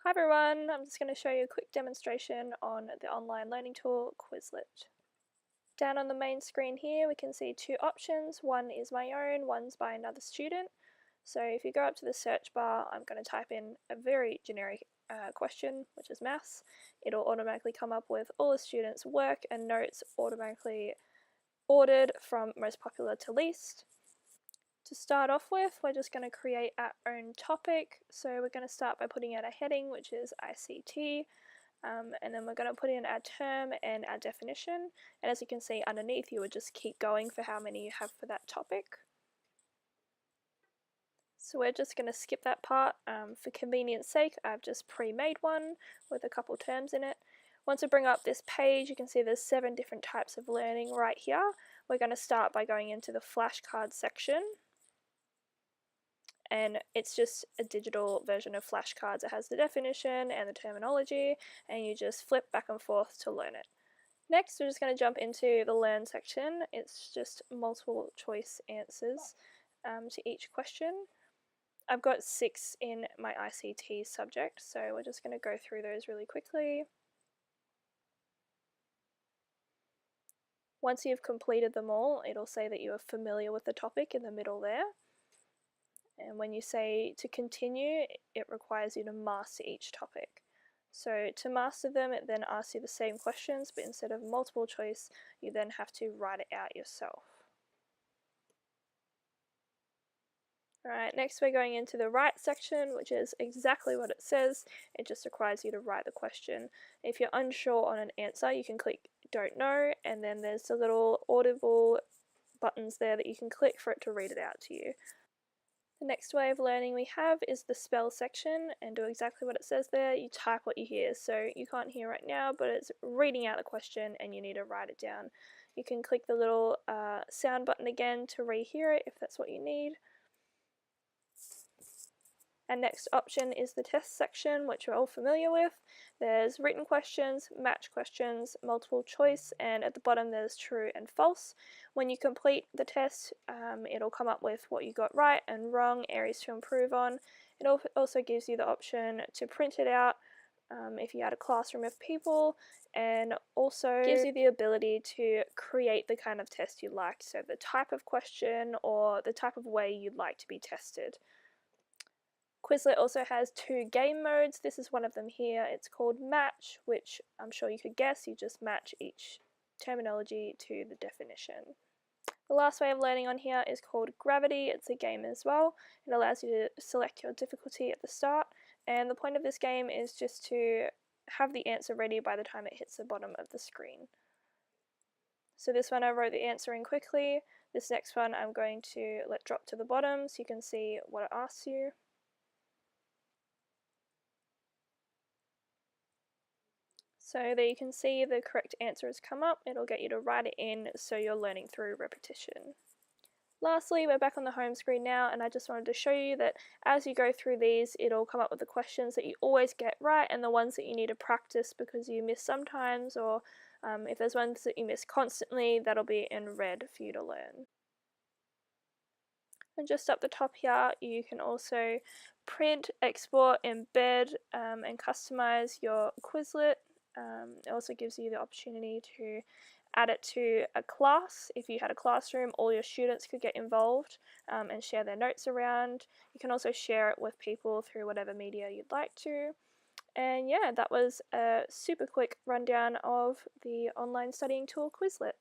Hi everyone, I'm just going to show you a quick demonstration on the online learning tool Quizlet. Down on the main screen here we can see two options. One is my own, one's by another student. So if you go up to the search bar, I'm going to type in a very generic question, which is maths. It'll automatically come up with all the students' work and notes automatically ordered from most popular to least. To start off with, we're just going to create our own topic. So we're going to start by putting out a heading, which is ICT, and then we're going to put in our term and our definition. And as you can see underneath, you would just keep going for how many you have for that topic. So we're just going to skip that part. For convenience sake, I've just pre-made one with a couple terms in it. Once we bring up this page, you can see there's 7 different types of learning right here. We're going to start by going into the flashcard section. And it's just a digital version of flashcards. It has the definition and the terminology, and you just flip back and forth to learn it. Next, we're just going to jump into the learn section. It's just multiple choice answers to each question. I've got 6 in my ICT subject, so we're just going to go through those really quickly. Once you've completed them all, it'll say that you are familiar with the topic in the middle there. And when you say to continue, it requires you to master each topic. So to master them, it then asks you the same questions, but instead of multiple choice, you then have to write it out yourself. Alright, next we're going into the write section, which is exactly what it says. It just requires you to write the question. If you're unsure on an answer, you can click don't know, and then there's the little audible buttons there that you can click for it to read it out to you. The next way of learning we have is the spell section, and do exactly what it says there. You type what you hear. So you can't hear right now, but it's reading out the question and you need to write it down. You can click the little sound button again to rehear it if that's what you need. And next option is the test section, which we're all familiar with. There's written questions, match questions, multiple choice, and at the bottom there's true and false. When you complete the test, it'll come up with what you got right and wrong, areas to improve on. It also gives you the option to print it out if you had a classroom of people, and also gives you the ability to create the kind of test you like, so the type of question or the type of way you'd like to be tested. Quizlet also has 2 game modes. This is one of them here. It's called Match, which I'm sure you could guess. You just match each terminology to the definition. The last way of learning on here is called Gravity. It's a game as well. It allows you to select your difficulty at the start, and the point of this game is just to have the answer ready by the time it hits the bottom of the screen. So this one I wrote the answer in quickly. This next one I'm going to let drop to the bottom so you can see what it asks you. So there you can see the correct answer has come up. It'll get you to write it in so you're learning through repetition. Lastly, we're back on the home screen now, and I just wanted to show you that as you go through these, it'll come up with the questions that you always get right and the ones that you need to practice because you miss sometimes, or if there's ones that you miss constantly, that'll be in red for you to learn. And just up the top here, you can also print, export, embed, and customize your Quizlet. It also gives you the opportunity to add it to a class. If you had a classroom, all your students could get involved and share their notes around. You can also share it with people through whatever media you'd like to. And yeah, that was a super quick rundown of the online studying tool Quizlet.